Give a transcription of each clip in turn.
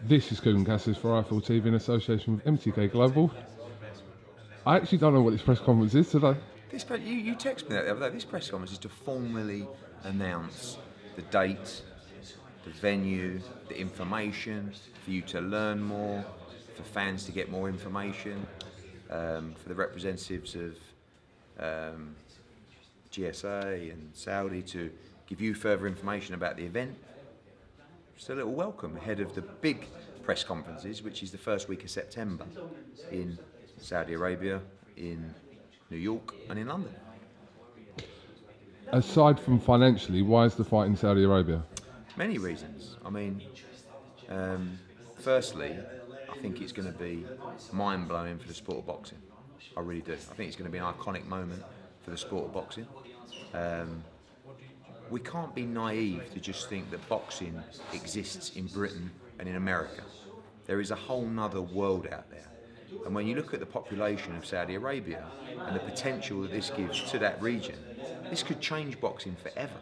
This is KUGAN CASSIUS for IFL TV in association with MTK Global. I actually don't know what this press conference is today. You texted me that the other day. This press conference is to formally announce the date, the venue, the information, for you to learn more, for fans to get more information, for the representatives of GSA and Saudi to give you further information about the event. Just a little welcome ahead of the big press conferences, which is the first week of September in Saudi Arabia, in New York and in London. Aside from financially, why is the fight in Saudi Arabia? Many reasons. I mean, firstly, I think it's going to be mind-blowing for the sport of boxing. I really do. I think it's going to be an iconic moment for the sport of boxing. We can't be naive to just think that boxing exists in Britain and in America. There is a whole nother world out there. And when you look at the population of Saudi Arabia and the potential that this gives to that region, this could change boxing forever.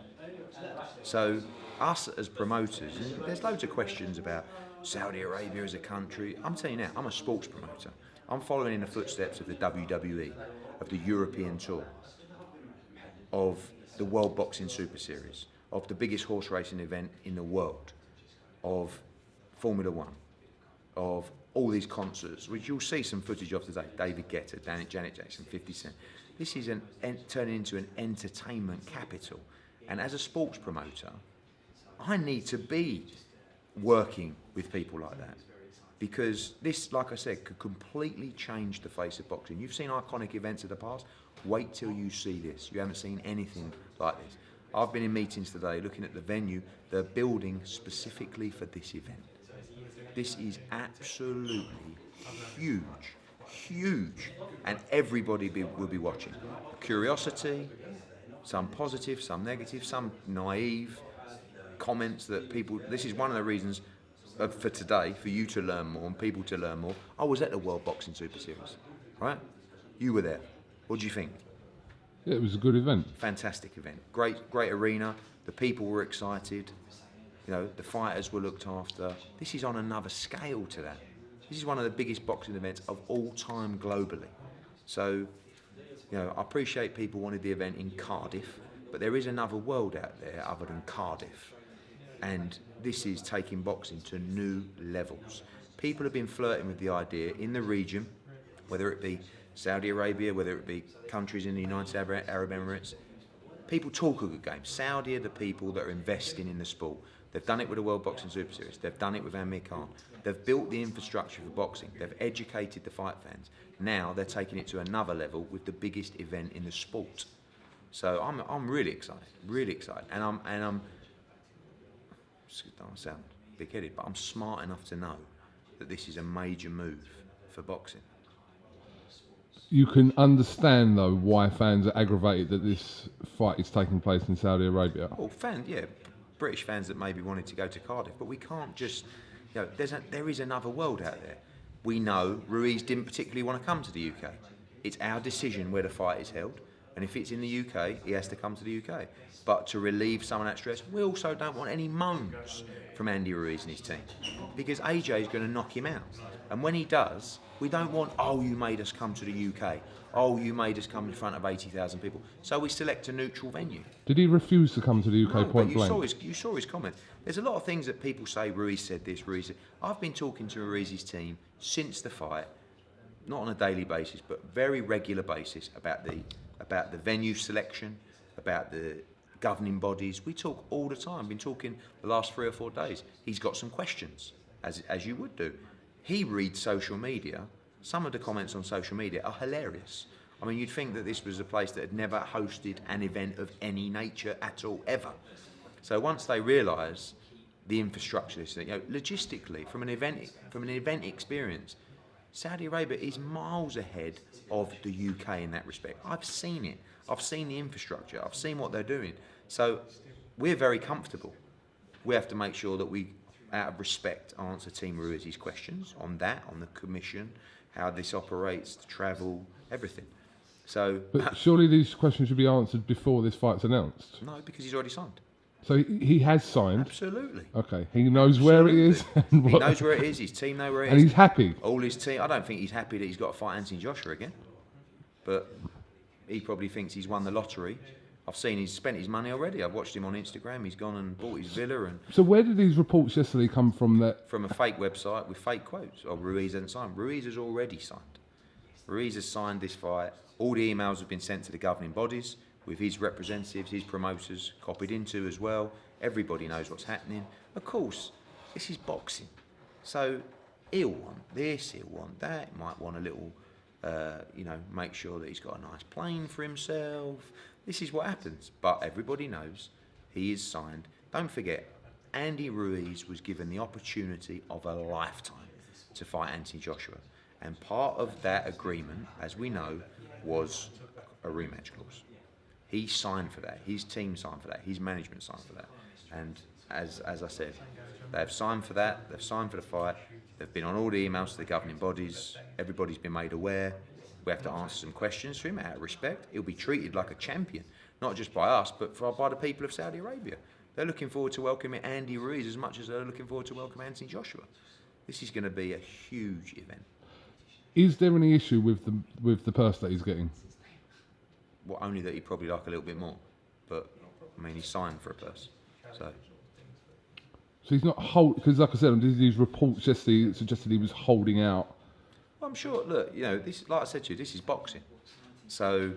So us as promoters, there's loads of questions about Saudi Arabia as a country. I'm telling you now, I'm a sports promoter. I'm following in the footsteps of the WWE, of the European Tour, of the World Boxing Super Series, of the biggest horse racing event in the world, of Formula One, of all these concerts, which you'll see some footage of today. David Guetta, Janet Jackson, 50 Cent. This is turning into an entertainment capital. And as a sports promoter, I need to be working with people like that. Because this, like I said, could completely change the face of boxing. You've seen iconic events of the past. Wait till you see this. You haven't seen anything like this. I've been in meetings today looking at the venue they're building specifically for this event. This is absolutely huge, huge, and everybody will be watching. Curiosity, some positive, some negative, some naive comments that people. This is one of the reasons for today, for you to learn more and people to learn more. I was at the World Boxing Super Series, right? You were there. What do you think? Yeah, it was a good event. Fantastic event. Great arena. The people were excited. You know, the fighters were looked after. This is on another scale to that. This is one of the biggest boxing events of all time globally. So, you know, I appreciate people wanted the event in Cardiff, but there is another world out there other than Cardiff. And this is taking boxing to new levels. People have been flirting with the idea in the region, whether it be Saudi Arabia, whether it be countries in the United Arab Emirates. People talk a good game. Saudi are the people that are investing in the sport. They've done it with the World Boxing Super Series. They've done it with Amir Khan. They've built the infrastructure for boxing. They've educated the fight fans. Now they're taking it to another level with the biggest event in the sport. So I'm really excited, and I'm don't sound big-headed, but I'm smart enough to know that this is a major move for boxing. You can understand, though, why fans are aggravated that this fight is taking place in Saudi Arabia. Well, fans, yeah, British fans that maybe wanted to go to Cardiff, but we can't just, you know, there is another world out there. We know Ruiz didn't particularly want to come to the UK. It's our decision where the fight is held, and if it's in the UK, he has to come to the UK. But to relieve some of that stress, we also don't want any moans from Andy Ruiz and his team, because AJ is going to knock him out. And when he does, we don't want, oh, you made us come to the UK. Oh, you made us come in front of 80,000 people. So we select a neutral venue. Did he refuse to come to the UK point blank? You saw his comment. There's a lot of things that people say, Ruiz said this, Ruiz said. I've been talking to Ruiz's team since the fight, not on a daily basis, but very regular basis about the venue selection, about the governing bodies. We talk all the time. Been talking the last 3 or 4 days. He's got some questions, as you would do. He reads social media. Some of the comments on social media are hilarious. I mean, you'd think that this was a place that had never hosted an event of any nature at all, ever. So once they realise the infrastructure, you know, logistically, from an event experience, Saudi Arabia is miles ahead of the UK in that respect. I've seen it. I've seen the infrastructure. I've seen what they're doing. So we're very comfortable. We have to make sure that we, out of respect, answer Team Ruiz's questions on that, on the commission, how this operates, the travel, everything. So, but surely these questions should be answered before this fight's announced. No, because he's already signed. So he has signed. Absolutely. Okay, he knows where it is. And He knows where it is. His team know where it is. And he's happy. All his team. I don't think he's happy that he's got to fight Anthony Joshua again, but he probably thinks he's won the lottery. I've seen he's spent his money already. I've watched him on Instagram. He's gone and bought his villa. And So where did these reports yesterday come from? That from a fake website with fake quotes. Oh, Ruiz hasn't signed. Ruiz has already signed. Ruiz has signed this fight. All the emails have been sent to the governing bodies with his representatives, his promoters copied into as well. Everybody knows what's happening. Of course, this is boxing. So he'll want this, he'll want that. He might want a little, make sure that he's got a nice plane for himself. This is what happens. But everybody knows he is signed. Don't forget, Andy Ruiz was given the opportunity of a lifetime to fight Anthony Joshua. And part of that agreement, as we know, was a rematch clause. He signed for that. His team signed for that. His management signed for that. And as I said, they've signed for that. They've signed for the fight. They've been on all the emails to the governing bodies. Everybody's been made aware. We have to answer some questions to him out of respect. He'll be treated like a champion, not just by us, but by the people of Saudi Arabia. They're looking forward to welcoming Andy Ruiz as much as they're looking forward to welcoming Anthony Joshua. This is going to be a huge event. Is there any issue with the purse that he's getting? Well, only that he'd probably like a little bit more. But, I mean, he signed for a purse. So he's not because, like I said, these reports yesterday suggested he was holding out. Well, I'm sure. Look, this, like I said to you, this is boxing. So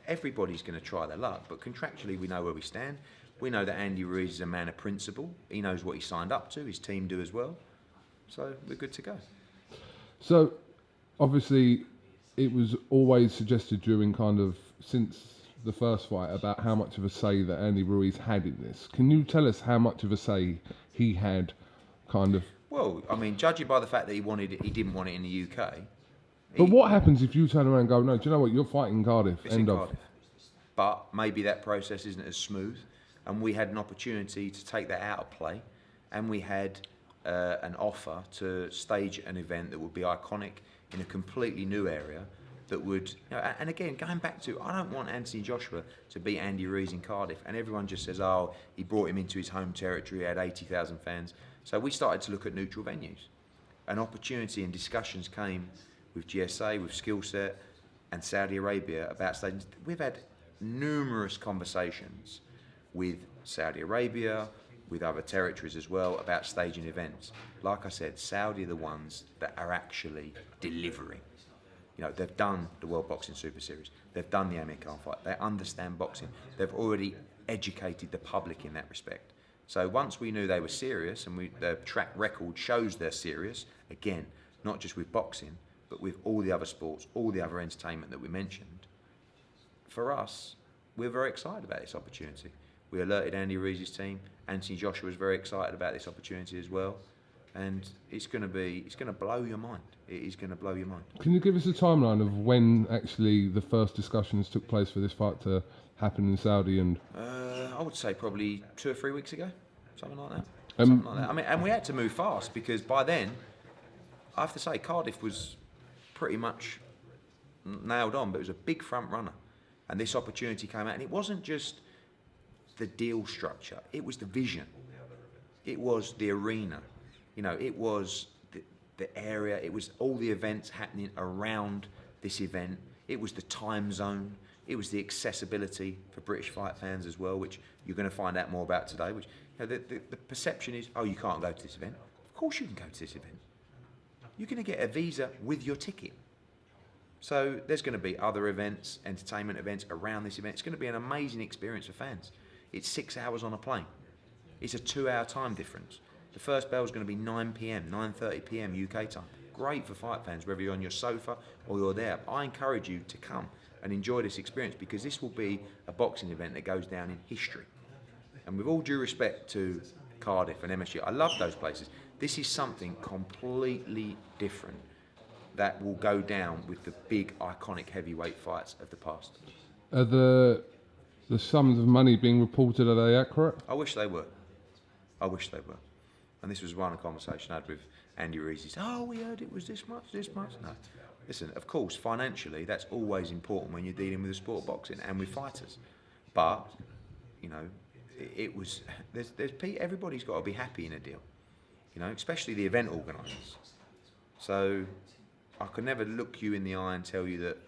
everybody's going to try their luck. But contractually, we know where we stand. We know that Andy Ruiz is a man of principle. He knows what he signed up to. His team do as well. So we're good to go. So obviously, it was always suggested since the first fight about how much of a say that Andy Ruiz had in this. Can you tell us how much of a say he had, Well, I mean, judging by the fact that he didn't want it in the UK. But what happens if you turn around and go, no, do you know what, you're fighting Cardiff, It's in Cardiff. But maybe that process isn't as smooth, and we had an opportunity to take that out of play, and we had an offer to stage an event that would be iconic in a completely new area. That would, and again, going back to, I don't want Anthony Joshua to beat Andy Ruiz in Cardiff, and everyone just says, oh, he brought him into his home territory, he had 80,000 fans. So we started to look at neutral venues. An opportunity and discussions came with GSA, with Skillset, and Saudi Arabia about stadiums. We've had numerous conversations with Saudi Arabia, with other territories as well, about staging events. Like I said, Saudi are the ones that are actually delivering. They've done the World Boxing Super Series. They've done the Amir Khan fight. They understand boxing. They've already educated the public in that respect. So once we knew they were serious, and their track record shows they're serious, again, not just with boxing, but with all the other sports, all the other entertainment that we mentioned, for us, we're very excited about this opportunity. We alerted Andy Ruiz's team. Anthony Joshua was very excited about this opportunity as well. And it's going to blow your mind. It is going to blow your mind. Can you give us a timeline of when actually the first discussions took place for this fight to happen in Saudi? And I would say probably 2 or 3 weeks ago, something like that. I mean, and we had to move fast because by then, I have to say, Cardiff was pretty much nailed on, but it was a big front runner. And this opportunity came out, and it wasn't just the deal structure, it was the vision. It was the arena. It was the area, it was all the events happening around this event. It was the time zone. It was the accessibility for British fight fans as well, which you're going to find out more about today. Which the perception is, oh, you can't go to this event. Of course you can go to this event. You're going to get a visa with your ticket. So there's going to be other events, entertainment events around this event. It's going to be an amazing experience for fans. It's 6 hours on a plane. It's a 2-hour time difference. The first bell is going to be 9 p.m, 9:30 p.m. UK time. Great for fight fans, whether you're on your sofa or you're there. I encourage you to come and enjoy this experience because this will be a boxing event that goes down in history. And with all due respect to Cardiff and MSG, I love those places. This is something completely different that will go down with the big, iconic heavyweight fights of the past. Are the sums of money being reported, are they accurate? I wish they were. I wish they were. And this was one conversation I had with Andy Ruiz. He said, oh, we heard it was this much. No. Listen, of course, financially, that's always important when you're dealing with the sport of boxing and with fighters. But, it was. Everybody's got to be happy in a deal, especially the event organisers. So I could never look you in the eye and tell you that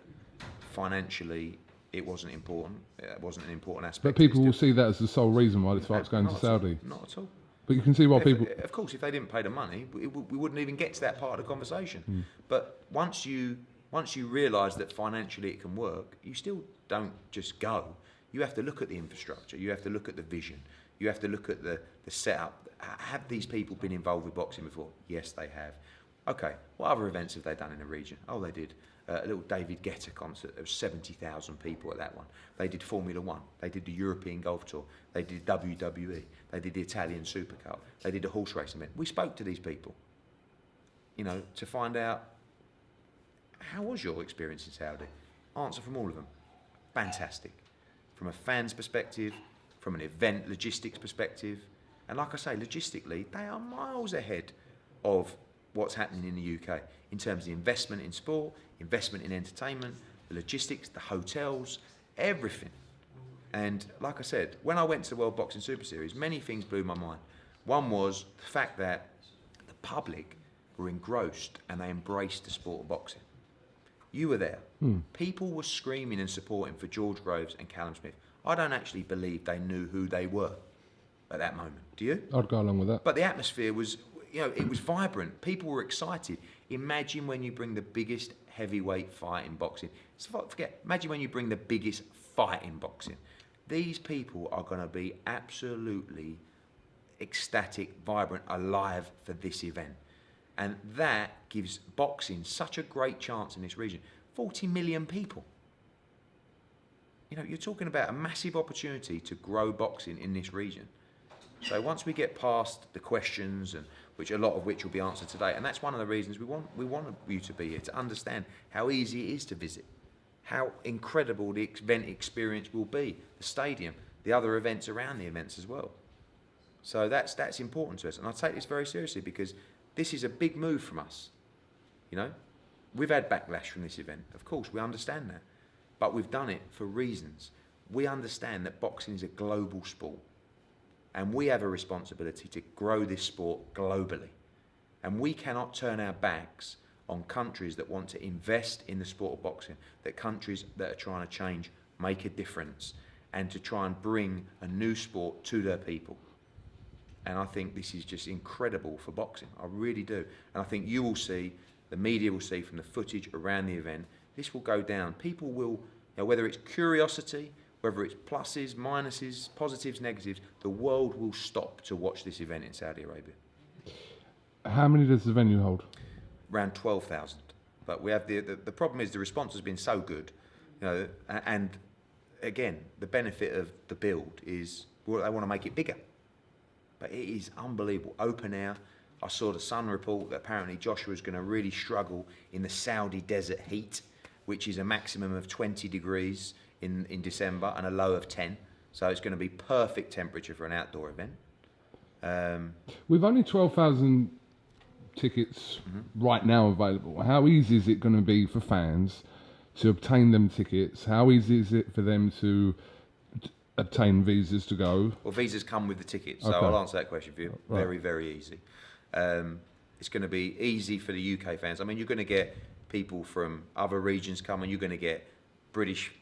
financially it wasn't important. It wasn't an important aspect. But people will see that as the sole reason why this fight's going to Saudi. Not at all. But you can see why people. Of course, if they didn't pay the money, we wouldn't even get to that part of the conversation. But once you realise that financially it can work, you still don't just go. You have to look at the infrastructure. You have to look at the vision. You have to look at the setup. Have these people been involved with boxing before? Yes, they have. Okay, what other events have they done in the region? Oh, they did a little David Guetta concert. There was 70,000 people at that one. They did Formula One. They did the European Golf Tour. They did WWE. They did the Italian Super Cup. They did a horse racing event. We spoke to these people, to find out, how was your experience in Saudi? Answer from all of them: fantastic. From a fan's perspective, from an event logistics perspective, and like I say, logistically, they are miles ahead of what's happening in the UK in terms of the investment in sport, investment in entertainment, the logistics, the hotels, everything. And like I said, when I went to the World Boxing Super Series, many things blew my mind. One was the fact that the public were engrossed and they embraced the sport of boxing. You were there. People were screaming and supporting for George Groves and Callum Smith. I don't actually believe they knew who they were at that moment. Do you? I'd go along with that. But the atmosphere was, it was vibrant. People were excited. Imagine when you bring the biggest heavyweight fight in boxing. Imagine when you bring the biggest fight in boxing. These people are going to be absolutely ecstatic, vibrant, alive for this event. And that gives boxing such a great chance in this region. 40 million people. You're talking about a massive opportunity to grow boxing in this region. So once we get past the questions, and which a lot of which will be answered today, and that's one of the reasons we want you to be here, to understand how easy it is to visit, how incredible the event experience will be, the stadium, the other events around the events as well. So that's important to us, and I take this very seriously because this is a big move from us. We've had backlash from this event. Of course, we understand that. But we've done it for reasons. We understand that boxing is a global sport. And we have a responsibility to grow this sport globally. And we cannot turn our backs on countries that want to invest in the sport of boxing, that countries that are trying to change, make a difference, and to try and bring a new sport to their people. And I think this is just incredible for boxing. I really do. And I think you will see, the media will see from the footage around the event, this will go down. People will, whether it's curiosity, whether it's pluses, minuses, positives, negatives, the world will stop to watch this event in Saudi Arabia. How many does the venue hold? Around 12,000. But we have the problem is the response has been so good, and again, the benefit of the build is, well, they want to make it bigger. But it is unbelievable. Open air. I saw the Sun report that apparently Joshua's going to really struggle in the Saudi desert heat, which is a maximum of 20 degrees in December and a low of 10. So it's going to be perfect temperature for an outdoor event. With only 12,000 tickets right now available, how easy is it going to be for fans to obtain them tickets? How easy is it for them to obtain visas to go? Well, visas come with the tickets, so Okay. I'll answer that question for you. Right. Very, very easy. It's going to be easy for the UK fans. I mean, you're going to get people from other regions coming. You're going to get British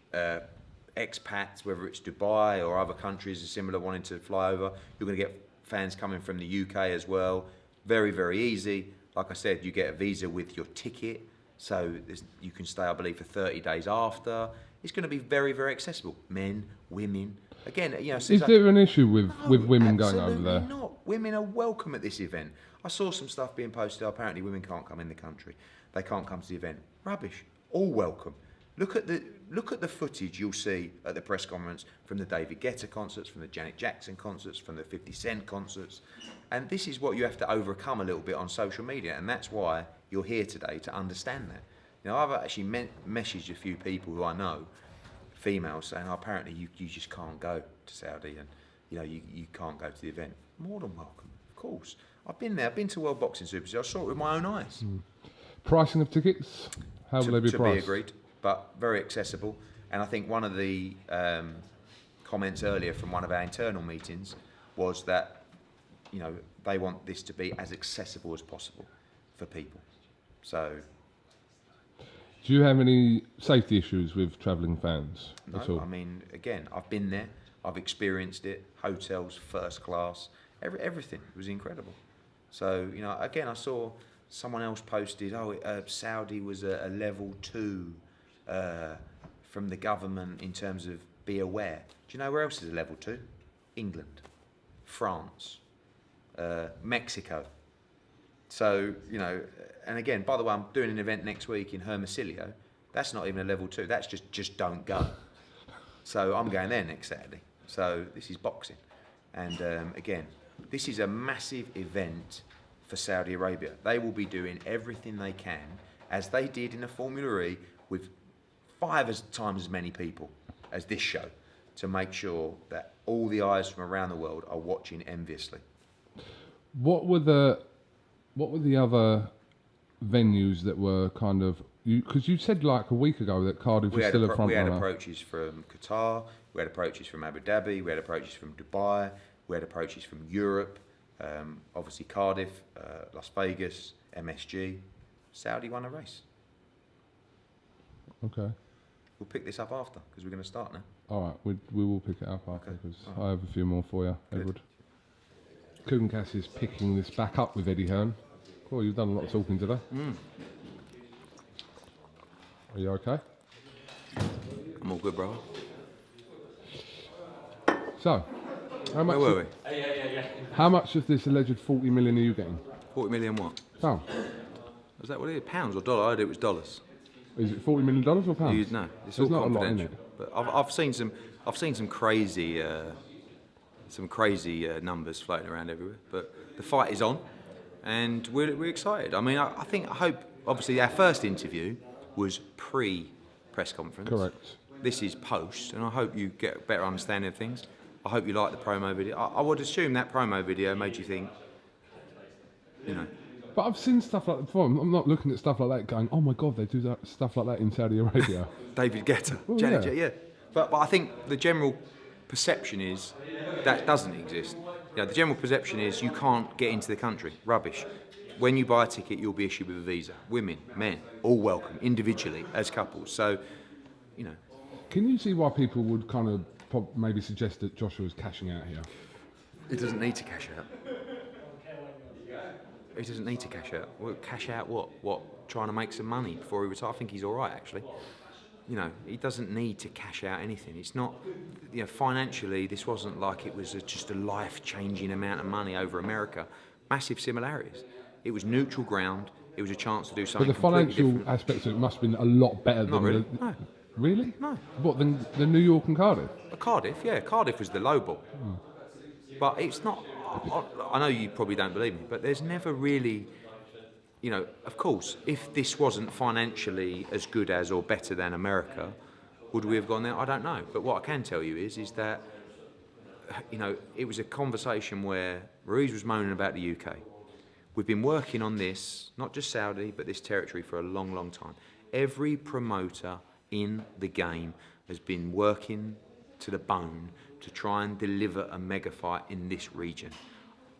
expats, whether it's Dubai or other countries similar wanting to fly over. You're going to get fans coming from the UK as well. Very, very easy. Like I said, you get a visa with your ticket, so you can stay, I believe, for 30 days after. It's going to be very, very accessible. Men, women. Again, Is there an issue with women going over there? Absolutely not. Women are welcome at this event. I saw some stuff being posted. Apparently, women can't come in the country. They can't come to the event. Rubbish. All welcome. Look at the footage you'll see at the press conference from the David Guetta concerts, from the Janet Jackson concerts, from the 50 Cent concerts. And this is what you have to overcome a little bit on social media, and that's why you're here today, to understand that. I've actually messaged a few people who I know, females, saying, apparently you just can't go to Saudi, and you can't go to the event. More than welcome, of course. I've been there. I've been to World Boxing Super Series. I saw it with my own eyes. Pricing of tickets? How will they be priced? To be agreed, but very accessible. And I think one of the comments earlier from one of our internal meetings was that, you know, they want this to be as accessible as possible for people. So, do you have any safety issues with travelling fans at all? I mean, again, I've been there, I've experienced it. Hotels, first class, everything. It was incredible. So, you know, again, I saw someone else posted, Saudi was a level 2 from the government in terms of be aware. Do you know where else is a level 2? England, France, Mexico. So, you know, and again, by the way, I'm doing an event next week in Hermosillo. That's not even a level 2. That's just don't go. So I'm going there next Saturday. So this is boxing. And again, this is a massive event for Saudi Arabia. They will be doing everything they can, as they did in the Formula E, with 5 times as many people as this show, to make sure that all the eyes from around the world are watching enviously. What were the other venues that were kind of, because you said like a week ago that Cardiff was still a front runner. We had approaches from Qatar, we had approaches from Abu Dhabi, we had approaches from Dubai, we had approaches from Europe, obviously Cardiff, Las Vegas, MSG. Saudi won a race. Okay. We'll pick this up after, because we're going to start now. All right, we will pick it up after, because Right. I have a few more for you, Edward. KUGAN CASSIUS picking this back up with Eddie Hearn. Cool, you've done a lot of talking today. Are you okay? I'm all good, brother. So, Where were we? how much of this alleged 40 million are you getting? 40 million what? Oh, Was that what it is? Pounds or dollar? I heard it was dollars. is it $40 million or pounds? No, it's There's all not a lot in confidential. it. But I've seen some crazy numbers floating around everywhere. But the fight is on, and we're excited. I mean, I hope. Obviously, our first interview was pre-press conference. Correct. This is post, and I hope you get a better understanding of things. I hope you like the promo video. I would assume that promo video made you think, you know. But I've seen stuff like that before. I'm not looking at stuff like that going, oh my God, they do that stuff like that in Saudi Arabia. David Guetta, Well, Janet, yeah. yeah. But I think the general perception is that doesn't exist. You know, the general perception is you can't get into the country. Rubbish. When you buy a ticket, you'll be issued with a visa. Women, men, all welcome, individually, as couples. So, you know. Can you see why people would kind of maybe suggest that Joshua's cashing out here? He doesn't need to cash out. He doesn't need to cash out. Well, cash out what? What? Trying to make some money before he retires? I think he's all right, actually. You know, he doesn't need to cash out anything. It's not, you know, financially, this wasn't like it was just a life-changing amount of money over America. Massive similarities. It was neutral ground. It was a chance to do But something the financial completely different. aspects of it must have been a lot better Not than really. the... No. Really? No. What, than New York and Cardiff? Cardiff, yeah. Cardiff was the low ball. But it's not... I know you probably don't believe me, but there's never really... You know, of course, if this wasn't financially as good as or better than America, would we have gone there? I don't know. But what I can tell you is that, you know, it was a conversation where Ruiz was moaning about the UK. We've been working on this, not just Saudi, but this territory for a long, long time. Every promoter in the game has been working to the bone to try and deliver a mega fight in this region.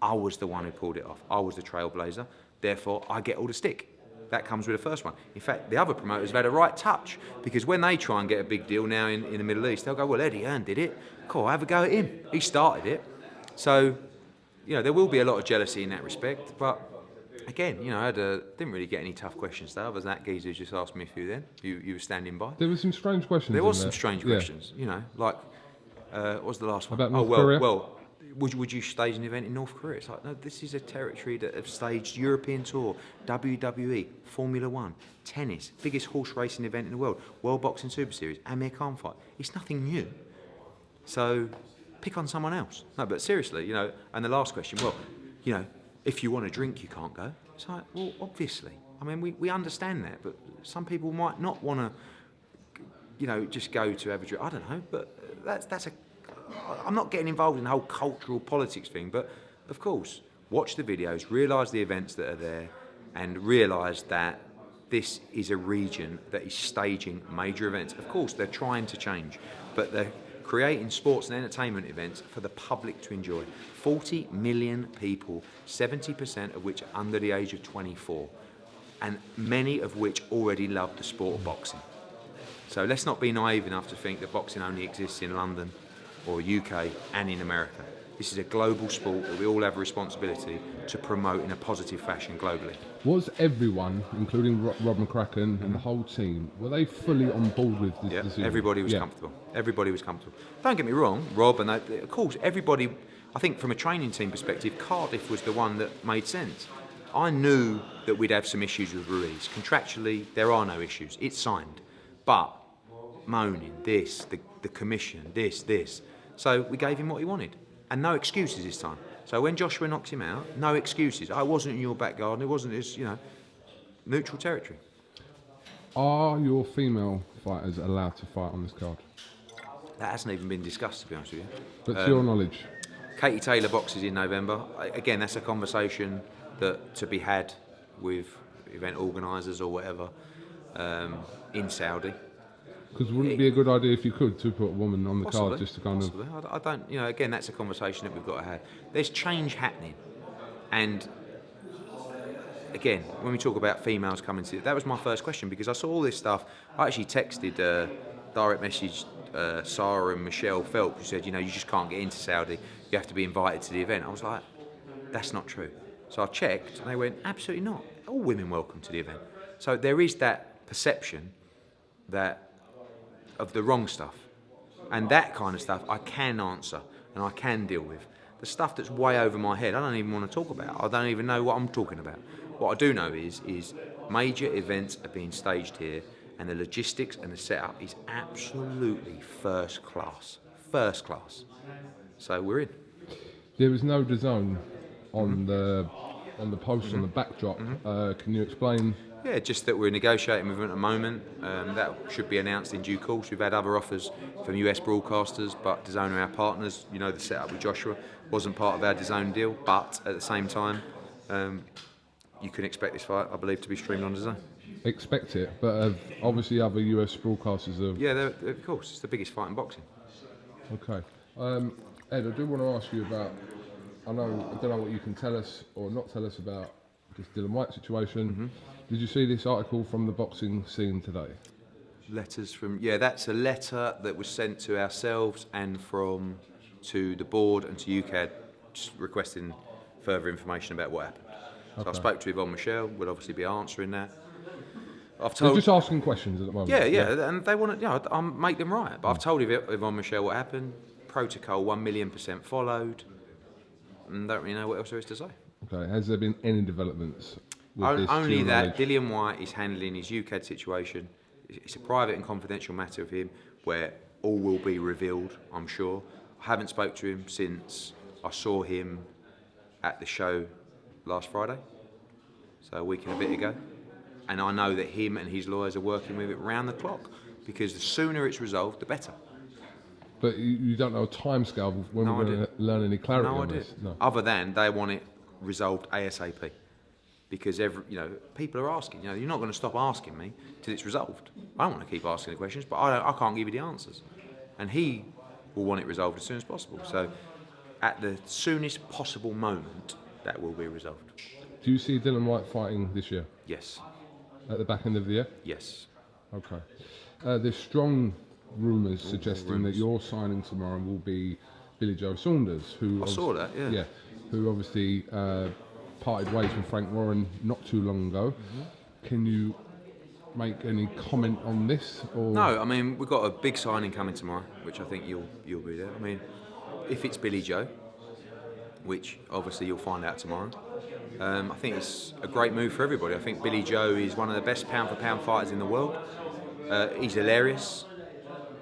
I was the one who pulled it off. I was the trailblazer. Therefore, I get all the stick. That comes with the first one. In fact, the other promoters have had a right touch, because when they try and get a big deal now in the Middle East, they'll go, well, Eddie Hearn did it. Cool, have a go at him. He started it. So, you know, there will be a lot of jealousy in that respect. But, again, you know, I didn't really get any tough questions there. Other than that, geezer just asked me a few then. You were standing by. There were some strange questions. There was in some there. strange questions, you know, like, what was the last one? About North Korea? Well, would you stage an event in North Korea? It's like, no, this is a territory that have staged European Tour, WWE, Formula One, tennis, biggest horse racing event in the world, World Boxing Super Series, Amir Khan fight. It's nothing new. So pick on someone else. No, but seriously, you know, and the last question, well, you know, if you want to drink, you can't go. It's like, well, obviously. I mean, we understand that, but some people might not want to, you know, just go to have a drink. I don't know, but that's a... I'm not getting involved in the whole cultural politics thing, but of course, watch the videos, realise the events that are there, and realise that this is a region that is staging major events. Of course, they're trying to change, but creating sports and entertainment events for the public to enjoy. 40 million people, 70% of which are under the age of 24, and many of which already love the sport of boxing. So let's not be naive enough to think that boxing only exists in London or UK and in America. This is a global sport that we all have a responsibility to promote in a positive fashion globally. Was everyone, including Rob McCracken and the whole team, were they fully on board with this decision? Everybody was comfortable. Everybody was comfortable. Don't get me wrong, Rob and they, of course, everybody, I think from a training team perspective, Cardiff was the one that made sense. I knew that we'd have some issues with Ruiz. Contractually, there are no issues. It's signed. But moaning, this, the commission, this. So we gave him what he wanted. And no excuses this time. So when Joshua knocks him out, no excuses. I wasn't in your back garden. It wasn't his, neutral territory. Are your female fighters allowed to fight on this card? That hasn't even been discussed, to be honest with you. But to your knowledge? Katie Taylor boxes in November. Again, that's a conversation that to be had with event organisers or whatever in Saudi. Because wouldn't it be a good idea if you could to put a woman on the Possibly, card just to kind possibly. I don't, again, that's a conversation that we've got to have. There's change happening. And again, when we talk about females coming to, that was my first question because I saw all this stuff. I actually texted, direct message Sarah and Michelle Phelps who said, you just can't get into Saudi. You have to be invited to the event. I was like, that's not true. So I checked and they went, absolutely not. All women welcome to the event. So there is that perception of the wrong stuff. And that kind of stuff I can answer and I can deal with. The stuff that's way over my head, I don't even want to talk about. I don't even know what I'm talking about. What I do know is major events are being staged here and the logistics and the setup is absolutely first class. First class. So we're in. There was no DAZN on the post on the backdrop. Can you explain? Yeah, just that we're negotiating with them at the moment. That should be announced in due course. We've had other offers from US broadcasters, but DAZN are our partners. The setup with Joshua wasn't part of our DAZN deal, but at the same time, you can expect this fight, I believe, to be streamed on DAZN. Expect it, but obviously other US broadcasters have... Yeah, of course. It's the biggest fight in boxing. Okay. Ed, I do want to ask you about... I don't know what you can tell us or not tell us about this Dillian Whyte situation. Did you see this article from the boxing scene today? Letters from... Yeah, that's a letter that was sent to ourselves and to the board and to UCAD, just requesting further information about what happened. So I spoke to Yvonne Michelle, we'll obviously be answering that. They're just asking questions at the moment. Yeah, and they want to, I'll make them right. But I've told Yvonne Michelle what happened. Protocol 1,000,000% followed. And don't really know what else there is to say. Okay, has there been any developments with this? Only that Dillian Whyte is handling his UCAD situation. It's a private and confidential matter of him where all will be revealed, I'm sure. I haven't spoke to him since I saw him at the show last Friday, so a week and a bit ago. And I know that him and his lawyers are working with it round the clock because the sooner it's resolved, the better. But you don't know a timescale when we're going to learn any clarity on this? No, other than they want it resolved ASAP. Because people are asking. You're not going to stop asking me till it's resolved. I don't want to keep asking the questions, but I can't give you the answers. And he will want it resolved as soon as possible. So at the soonest possible moment, that will be resolved. Do you see Dillian Whyte fighting this year? Yes. At the back end of the year? Yes. Okay. There's strong rumours suggesting that your signing tomorrow will be Joe Saunders, who I saw that, yeah. Yeah, who obviously parted ways with Frank Warren not too long ago. Can you make any comment on this? Or? No, I mean, we've got a big signing coming tomorrow, which I think you'll be there. I mean, if it's Billy Joe, which obviously you'll find out tomorrow, I think it's a great move for everybody. I think Billy Joe is one of the best pound-for-pound fighters in the world. He's hilarious.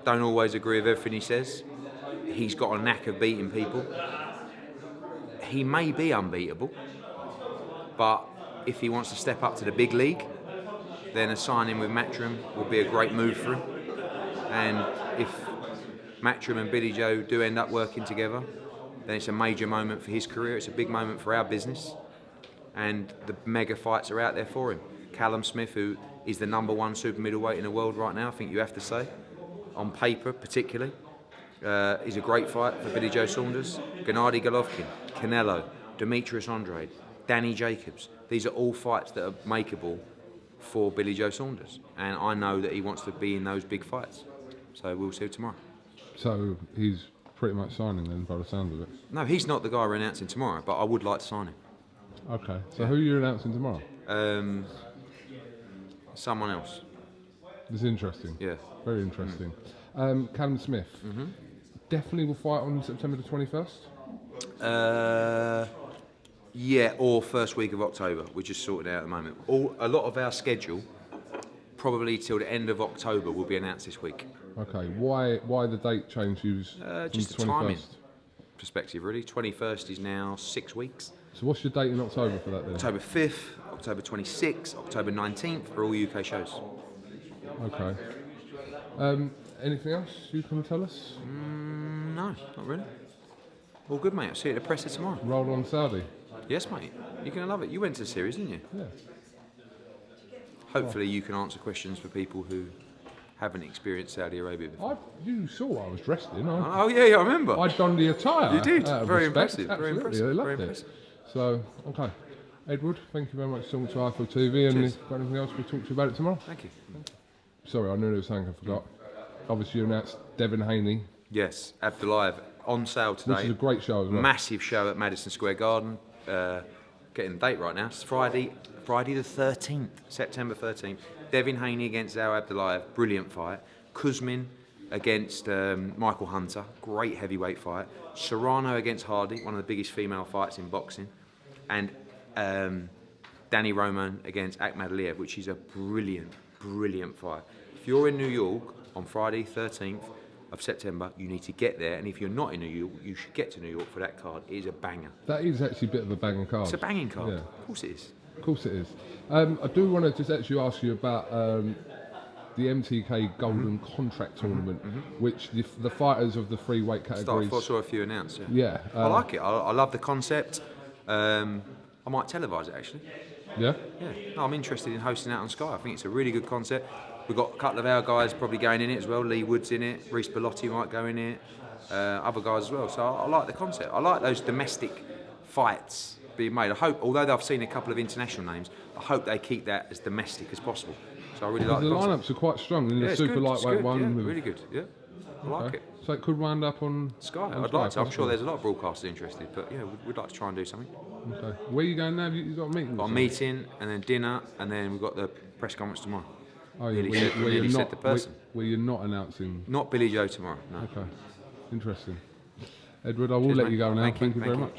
Don't always agree with everything he says. He's got a knack of beating people. He may be unbeatable, but if he wants to step up to the big league, then a signing with Matchroom will be a great move for him. And if Matchroom and Billy Joe do end up working together, then it's a major moment for his career. It's a big moment for our business. And the mega fights are out there for him. Callum Smith, who is the #1 super middleweight in the world right now, I think you have to say, on paper particularly, is a great fight for Billy Joe Saunders. Gennady Golovkin, Canelo, Demetrius Andrade, Danny Jacobs. These are all fights that are makeable for Billy Joe Saunders, and I know that he wants to be in those big fights. So we'll see tomorrow. So he's pretty much signing then, by the sound of it. No, he's not the guy we're announcing tomorrow, but I would like to sign him. Okay. So who are you announcing tomorrow? Someone else. It's interesting. Yeah. Very interesting. Callum Smith. Definitely will fight on September the 21st. Yeah, or first week of October. We're just sorting out at the moment. A lot of our schedule, probably till the end of October, will be announced this week. Okay. Why the date change? Just Just the timing perspective, really. 21st is now 6 weeks. So what's your date in October for that then? October 5th, October 26th, October 19th are all UK shows. Okay. Anything else you can tell us? No, not really. All good, mate. I'll see you at the presser tomorrow. Roll on Saudi. Yes, mate. You're going to love it. You went to the series, didn't you? Yeah. Hopefully you can answer questions for people who haven't experienced Saudi Arabia before. You saw what I was dressed in. Oh, yeah, I remember. I donned the attire. You did. Out of Very respect. impressive. Absolutely. Very impressive. I loved Very it. impressive. So, okay. Edward, thank you very much for talking to iField TV, and if you've got anything else, we'll talk to you about it tomorrow. Thank you. Sorry, I knew there was something I forgot. Obviously, you announced Devin Haney, Yes, Abdullayev on sale today. which is a great show as well. Massive show at Madison Square Garden. Getting the date right now. It's Friday the 13th, September 13th. Devin Haney against Zal Abdullayev, brilliant fight. Kuzmin against Michael Hunter, great heavyweight fight. Serrano against Hardy, one of the biggest female fights in boxing. And Danny Roman against Akhmadaliev, which is a brilliant, brilliant fight. If you're in New York on Friday 13th of September, you need to get there. And if you're not in New York, you should get to New York for that card. It is a banger. That is actually a bit of a banging card. It's a banging card. Yeah. Of course it is. Of course it is. I do want to just actually ask you about the MTK Golden Contract Tournament, which the fighters of the free weight categories... I saw a few announced, yeah. Yeah. I like it. I love the concept. I might televise it, actually. Yeah? Yeah. No, I'm interested in hosting that on Sky. I think it's a really good concept. We've got a couple of our guys probably going in it as well. Lee Wood's in it. Reece Bellotti might go in it. Other guys as well. So I like the concept. I like those domestic fights being made. I hope, although I've seen a couple of international names, I hope they keep that as domestic as possible. So I really like the concept. lineups are quite strong in the it's super good, lightweight good, one. Yeah, with- really good. Yeah, I like it. So it could wind up on Sky. on I'd Sky, like to. I'm sure possibly. there's a lot of broadcasters interested, but yeah, we'd like to try and do something. Okay. Where are you going now? You've got a meeting? Got a meeting and then dinner, and then we've got the press conference tomorrow. Oh, yeah. Nearly said the person. Where you're not announcing... Not Billy Joe tomorrow. No. Okay. Interesting. Edward, I will Cheers, let mate. you go now. Thank you Thank you very much.